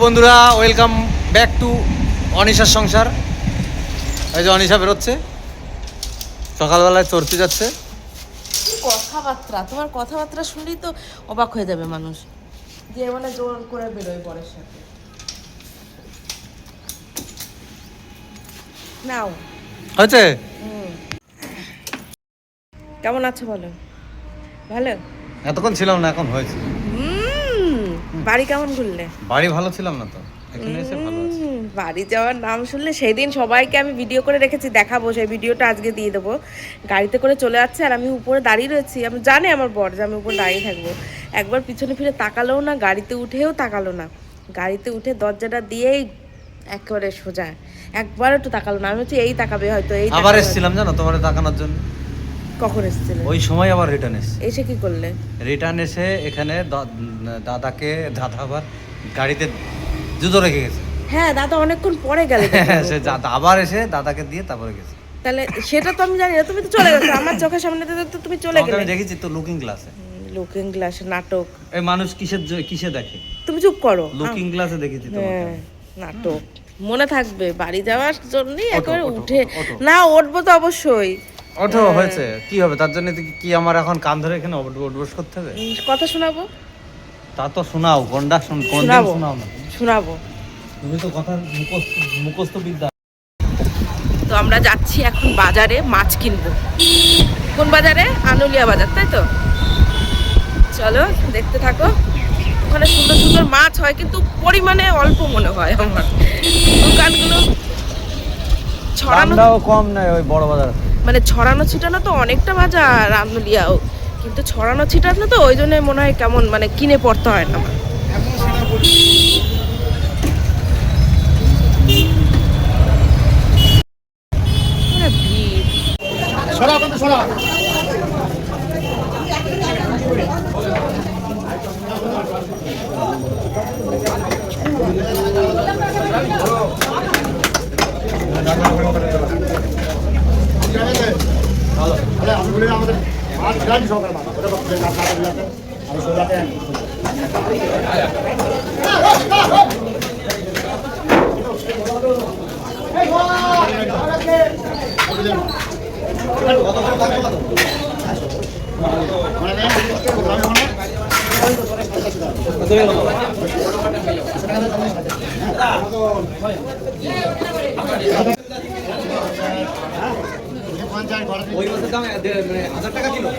বন্ধুরা, welcome back to অনিশার সংসার। এই যে অনিশা বেরোচ্ছে, সকালবেলায় চড়তে যাচ্ছে। কথাবার্তা, তোমার কথাবার্তা শুনলেই তো অবাক হয়ে যাবে মানুষ, যে মানে জোর করে বেরোয় পরের সাথে। নাও হয়েছে? কেমন আছো বলো? ভালো? এতক্ষণ ছিলাম না, এখন হয়েছে। বাড়ি কেমন ঘুরলে? বাড়ি ভালো ছিলাম না তো, এখানে এসে ভালো আছে। বাড়ি যাওয়ার নাম শুনলে সেই দিন সবাইকে আমি ভিডিও করে রেখেছি, দেখাবো, সেই ভিডিওটা আজকে দিয়ে দেবো। গাড়িতে করে চলে যাচ্ছে আর আমি উপরে দাঁড়িয়ে রয়েছি। আমি জানি আমার বর যে আমি উপরে দাঁড়িয়ে থাকবো। একবার পিছনে ফিরে তাকালোও না, গাড়িতে উঠেও তাকালো না। গাড়িতে উঠে দরজাটা দিয়েই একেবারে সোজা, একবার একটু তাকালো না। আমি হচ্ছে এই তাকাবে হয়তো, এই আবার এসেছিলাম জানো তোমার তাকানোর জন্য। কখন এসেছিল? ওই সময় আবার রিটার্ন এসে। এসে কি করলে? রিটার্ন এসে এখানে দাদাকে, দাদা আবার গাড়িতে জুতো রেখে গেছে। হ্যাঁ, দাদা অনেকক্ষণ পরে গেলে। সে আবার এসে দাদাকে দিয়ে তারপরে গেছে। তাহলে সেটা তো আমি জানি না, তুমি তো চলে গেছো আমার চোখের সামনে থেকে, তো তুমি চলে গেলে। আমি দেখেছি তো লুকিং গ্লাসে। লুকিং গ্লাসে নাটক? এই মানুষ কিসে দেখে? তুমি চুপ করো। লুকিং গ্লাসে দেখেছি তোমাকে। নাটক মনে থাকবে, বাড়ি যাওয়ার জন্যই একেবারে ওঠো, উঠে। ওঠো। না, উঠবো তো অবশ্যই। ওঠো, হয়েছে কি হবে তার জন্য? কি আমার এখন কান ধরে এখানে উঠবস করতে হবে? কথা শোনাবো। তা তো শোনাও, গন্ডা শোনাবো, শোনাও না। শোনাবো। তুমি তো কথা মুখস্থ বিদ্যা। তো আমরা যাচ্ছি এখন বাজারে মাছ কিনবো। কোন বাজারে? আনুলিয়া বাজার, তাই তো? চলো দেখতে থাকো। ওখানে সুন্দর সুন্দর মাছ হয়, কিন্তু পরিমাণে অল্প মনে হয় আমার। দোকানগুলো ছড়ানো, দামটাও কম নয় ওই বড় বাজার। মানে ছড়ানো ছিটানো তো অনেকটা বাজার আনুলিয়াও, কিন্তু ছড়ানো ছিটানো তো ওই জন্য মনে হয় কেমন, মানে কিনে পড়তে হয় না আমার। ওই মাছের দাম 1000 টাকা কিলো।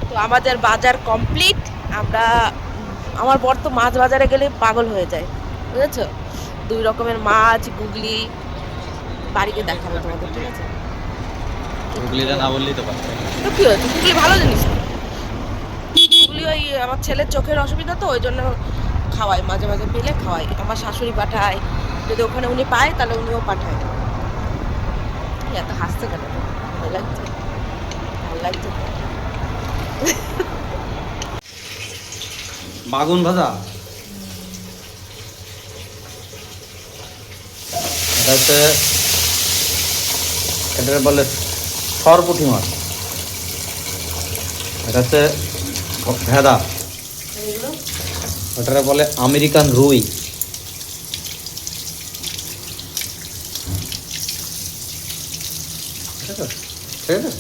তো আমাদের বাজার কমপ্লিট। আমরা, আমার বর তো মাছ বাজারে গেলে পাগল হয়ে যায়, বুঝেছো? 2 রকমের মাছ, গুগলি। বাড়িতে দেখাবো তোমাদের, ঠিক আছে? গুগলিটা না বললেই তো পারতো। তো কি হয়েছে, গুগলি ভালো জিনিস তো। গুগলি ওই আমার ছেলের চোখের অসুবিধা তো, ওই জন্য খাওয়াই, মাঝে মাঝে পেলে খাওয়াই। আমার শাশুড়ি পাঠায়, যদি ওখানে উনি পায় তাহলে উনিও পাঠায়। এত হাসতে কেন? ভালো লাগছে, ভালো লাগছে। বাগুন ভাজা, এটা হচ্ছে, এটা বলে সরপুঁটি মাছ। এটা হচ্ছে ভেদা, ওটা বলে আমেরিকান রুই। ঠিক আছে, ঠিক আছে।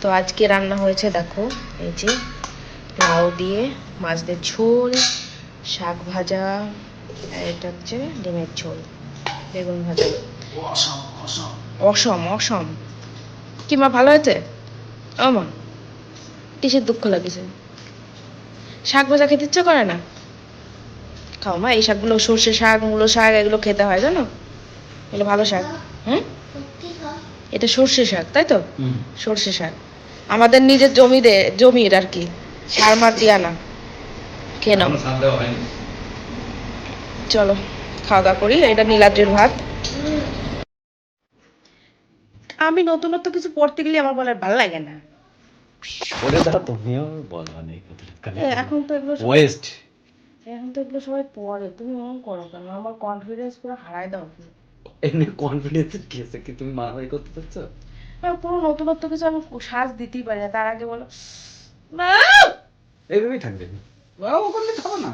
তো আজকে রান্না হয়েছে, দেখো এই যে লাউ দিয়ে মাছদের ঝোল, শাক ভাজা, আর এটা হচ্ছে ডিমের ঝোল, বেগুন ভাজা। অসম অসম। কি মা, ভালো হয়েছে? ও মা, কিসের দুঃখ লাগছে? শাক ভাজা খেতে ইচ্ছে করে না? খাও মা, এই শাকগুলো সর্ষে শাক, মূলো শাক, এগুলো খেতে হয়, জানো? এগুলো ভালো শাক। হুম, এটা সর্ষে শাক, তাই তো? সর্ষে শাক। আমাদের নিজের জমির আর কি, সার মার দিয়া না। খেয়ে নাও। চলো খাওয়া দাওয়া করি। এটা নীলাদ্রির ভাত। আমি নতুনত্ব কিছু পড়তে গেলে আমার বলার ভালো লাগে না। এখন তো এগুলো ওয়েস্ট, এখন তো এগুলো সবাই পড়ে, তুমি এমন করো কেন? আমার কনফিডেন্স পুরো হারাই দাও। এমনি কনফিডেন্সের কি আছে, কি তুমি মারামারি করতে চাচ্ছ? পুরো নতুনত্ব কিছু আমি সাজ দিতেই পারি না, তার আগে বলো এইভাবেই থাকবে। ও করলে খাবো না,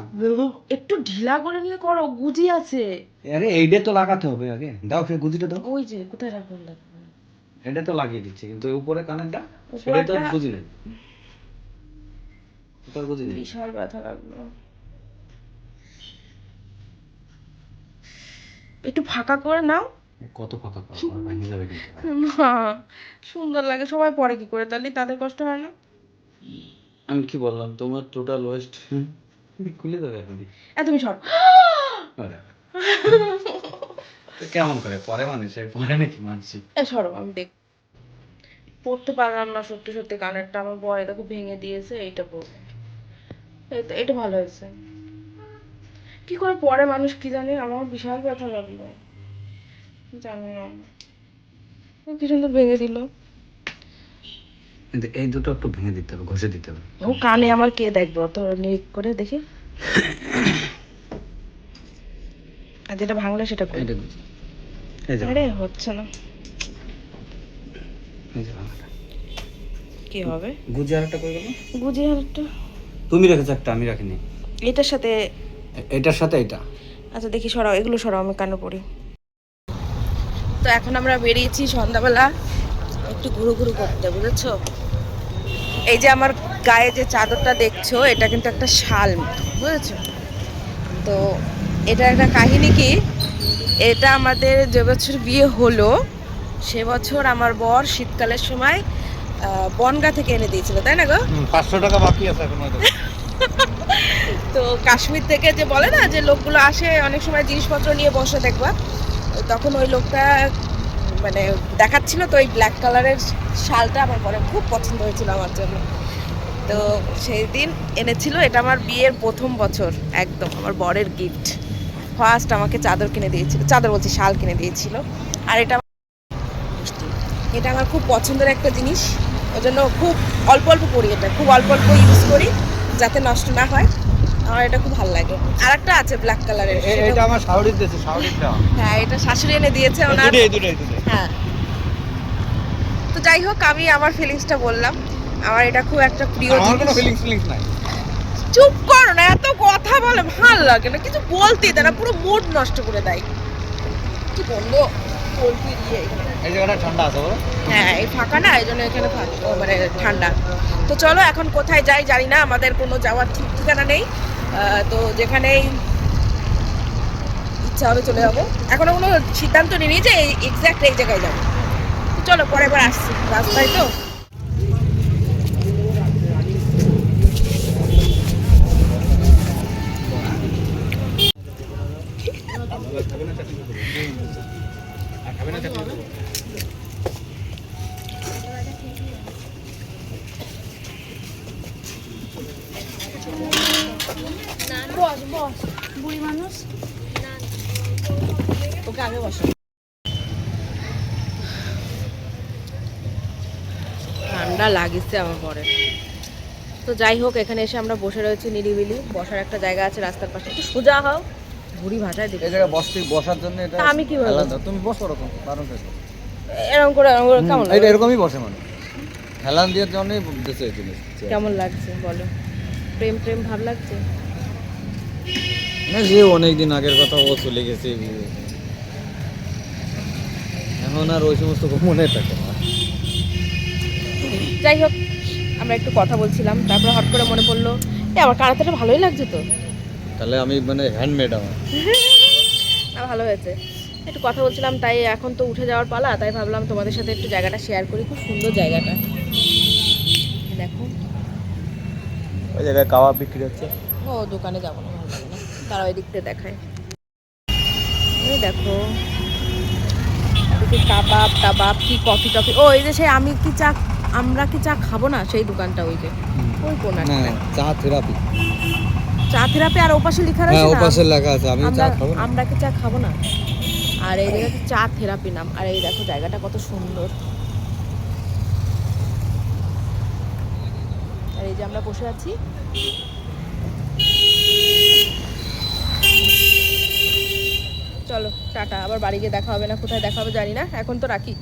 একটু ঢিলা করে নিয়ে করো, গুজি আছে। আরে এইটা তো লাগাতে হবে আগে, দাও ফের গুজিটা দাও। ওই যে কোথায় রাখবেন? এটা তো লাগিয়ে দিচ্ছি, কিন্তু উপরে কানেরটা সেটা তো গুজি নেই, উপরে গুজি নেই। বিশাল ব্যথা লাগলো। একটু ফাঁকা করে নাও। কত ফাঁকা করো, ভেঙে যাবে কিন্তু। না সুন্দর লাগে, সবাই পরে কি করে, তাহলে তাদের কষ্ট হয় না? আমি কি বললাম তোমার টোটাল ওয়েস্ট খুলে দেবে এখন। তুমি সর। কেমন করে পরে মানুষ পরে নাকি মানছি। সরো, আমি দেখ পড়তে পারলাম না সত্যি সত্যি, কানেরটা আমার বয় দেখো ভেঙে দিয়েছে। এইটা পড়বো, এটা ভালো হয়েছে। কি করে পরে মানুষ কি জানে, আমার বিশাল ব্যথা লাগলো, জানি না কি সুন্দর ভেঙে দিল। এই দুটো একটু ভেঙে দিতে হবে, ঘষে দিতে হবে। ও কানে আমার কে দেখবে অত নিক করে দেখি। আর যেটা ভাঙলে সেটা করে। আরে হচ্ছে না, কি হবে? গুজি আরেকটা করে গেল। গুজি আরেকটা তুমি রেখেছো একটা, আমি রাখিনি। এটার সাথে, এটার সাথে এটা। আচ্ছা দেখি সরাও, এগুলো সরাও, আমি কানে পড়ি। তো এখন আমরা বেরিয়েছি সন্ধ্যাবেলা একটু ঘুরু ঘুরু করতে, বুঝেছো? এই যে আমার গায়ে যে চাদরটা দেখছো, এটা কিন্তু একটা শাল, বুঝেছো? তো এটা একটা কাহিনী কি, এটা আমাদের যে বছর বিয়ে হলো সে বছর আমার বর শীতকালের সময় বনগা থেকে এনে দিয়েছিল, তাই না গো? 500 টাকা বাকি আছে এখন। তো কাশ্মীর থেকে যে বলে না যে লোকগুলো আসে অনেক সময় জিনিসপত্র নিয়ে বসে দেখবা, তখন ওই লোকটা মানে দেখাচ্ছিল, তো ওই ব্ল্যাক কালারের শালটা আমার বরের খুব পছন্দ হয়েছিল আমার জন্য। তো সেই দিন এনেছিল, এটা আমার বিয়ের প্রথম বছর, একদম আমার বরের গিফট। ফার্স্ট আমাকে চাদর কিনে দিয়েছিল, চাদর বলছি শাল কিনে দিয়েছিল। আর এটা আমার খুব পছন্দের একটা জিনিস, ওই জন্য খুব অল্প অল্প পরি, এটা খুব অল্প অল্প ইউজ করি যাতে নষ্ট না হয়। আমার এটা খুব ভালো লাগে। আর একটা আছে ব্ল্যাক কালারের, এটা আমার শাওরির দিয়েছে, শাওরিরটা। হ্যাঁ এটা শাশুড়ি এনে দিয়েছে ওনার। হ্যাঁ তো যাই হোক, আমি আমার ফিলিংসটা বললাম, আমার এটা খুব একটা প্রিয় জিনিস। আমার কোনো ফিলিংস নাই। চুপ করো না, এত কথা বলে ভালো লাগে না, কিছু বলতেই দেয় না, পুরো মুড নষ্ট করে দেয়। কি বললো পোল্ট্রি দিয়ে এই জায়গাটা ঠান্ডা আছে বলো? হ্যাঁ এই ফাঁকা না, এই জন্য এখানে মানে ঠান্ডা। তো চলো এখন কোথায় যাই জানি না, আমাদের কোনো যাওয়ার ঠিক ঠিকানা নেই। তো যেখানেই ইচ্ছা হবে চলে যাবো, এখনো কোনো সিদ্ধান্ত নিই যে এক্স্যাক্ট এই জায়গায় যাবো। তো চলো পরে এবার আসছি রাস্তায়। তো বস বস, বুড়ি মানুষ, ওকে আগে বসো। ঠান্ডা লাগিছে আমার পরে। তো যাই হোক, এখানে এসে আমরা বসে রয়েছি নিরিবিলি, বসার একটা জায়গা আছে রাস্তার পাশে, একটু সোজা হও, বুড়ি ভাটায় দেখি। এই জায়গায় বসার জন্য এটা আমি কি বলবো, তুমি বসো এরকম, কারণ এরকম করে কেমন এটা এরকমই বসে মানে হেলান দিয়ে জন্যই দিতেছে এই জিনিস। কেমন লাগছে বলো? প্রেম প্রেম ভাব লাগছে না? যে অনেকদিন আগের কথা, ও চলে গেছে, এখন আর ওই সমস্ত মনে থাকে না। যাই হোক, আমরা একটু কথা বলছিলাম, তারপর হট করে মনে পড়লো আমার কারাতেটা ভালোই লাগছে তো, তাহলে আমি মানে হ্যান্ডমেড আমার ভালো হয়েছে। একটু কথা বলছিলাম, তাই এখন তো উঠে যাওয়ার পালা, তাই ভাবলাম তোমাদের সাথে একটু জায়গাটা শেয়ার করি। খুব সুন্দর জায়গাটা, দেখো ওই জায়গায় কাবাব বিক্রি হচ্ছে। ও দোকানে যাবো না, ভালো লাগে না, তারা ওই দিকতে দেখায়। দেখো এদিকে কাবাব টাবাব, কি কফি টফি, ও এই যে সেই আমি কি চা আমরা কি চা খাবো না, সেই দোকানটা ওই যে ওই কোনা না চা থেরাপি। চা থেরাপি, আর ওপাশে লেখা হ্যাঁ রয়েছে ওপাশে লেখা আছে, আমি চা খাবো না। আমরা কি চা খাবো না, আর এই জায়গাতে চা থেরাপি নাম। আর এই দেখো জায়গাটা কত সুন্দর। আর এই যে আমরা বসে আছি। চলো টাটা, আবার বাড়ি গিয়ে দেখা হবে না, কোথায় দেখা হবে জানি না, এখন তো রাখি।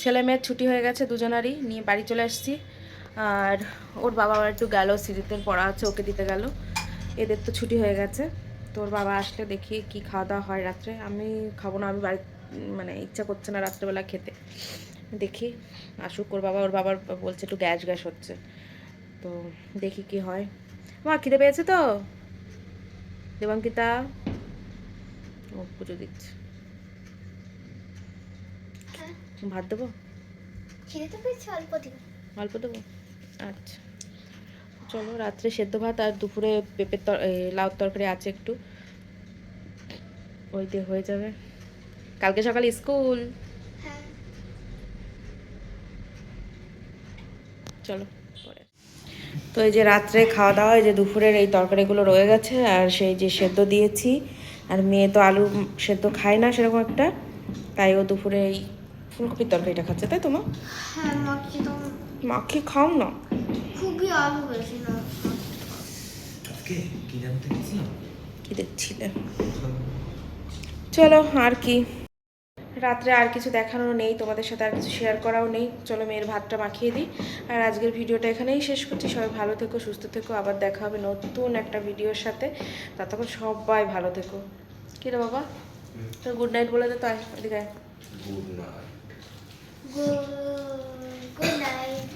ছেলে মেয়ের ছুটি হয়ে গেছে দুজনারই, নিয়ে বাড়ি চলে আসছি। আর ওর বাবা আবার একটু গেল, সিরিজের পড়া আছে ওকে দিতে গেল। এদের তো ছুটি হয়ে গেছে, তো ওর বাবা আসলে দেখি কি খাওয়া দাওয়া হয় রাত্রে। আমি খাবো না, আমি বাড়ি মানে ইচ্ছা করছে না রাত্রেবেলা খেতে। দেখি আসুক ওর বাবা, ওর বাবার বলছে একটু গ্যাস গ্যাস হচ্ছে, তো দেখি কি হয়। মা খিদে পেয়েছে তো? দেবাঙ্কিতা ও পুজো দিচ্ছে, ভাত দেবো? খিদে তো পেয়েছে, অল্প দিন। অল্প দেবো, আচ্ছা। চলো রাত্রে সেদ্ধ ভাত, আর দুপুরে পেঁপের লাউ তরকারি আছে একটু, ওই দিয়ে হয়ে যাবে। কালকে সকালে স্কুল। হ্যাঁ। চলো পরে। তো এই যে রাত্রে খাওয়া দাওয়া, এই যে দুপুরের এই তরকারিগুলো রয়ে গেছে, আর সেই যে সেদ্ধ দিয়েছি। আর মেয়ে তো আলু সেদ্ধ খায় না সেরকম একটা, তাই ও দুপুরে এই ফুলকপির তরকারিটা খাচ্ছে, তাই তোমার? হ্যাঁ, মাকে তো মাকে খাও না, খুবই আলু বেশি না। কি দেখছিলে? চলো আর কি, রাত্রে আর কিছু দেখানো নেই তোমাদের সাথে, আর কিছু শেয়ার করাও নেই। চলো মেয়ের ভাতটা মাখিয়ে দিই, আর আজকের ভিডিওটা এখানেই শেষ করছি। সবাই ভালো থেকো, সুস্থ থেকো, আবার দেখা হবে নতুন একটা ভিডিওর সাথে। ততক্ষণ সবাই ভালো থেকো। কি রে বাবা, তোর গুড নাইট বলে দে তো, আয় ওদিকে আয়। Good night. Good night.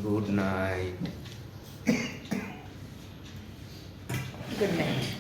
Good night. Good night.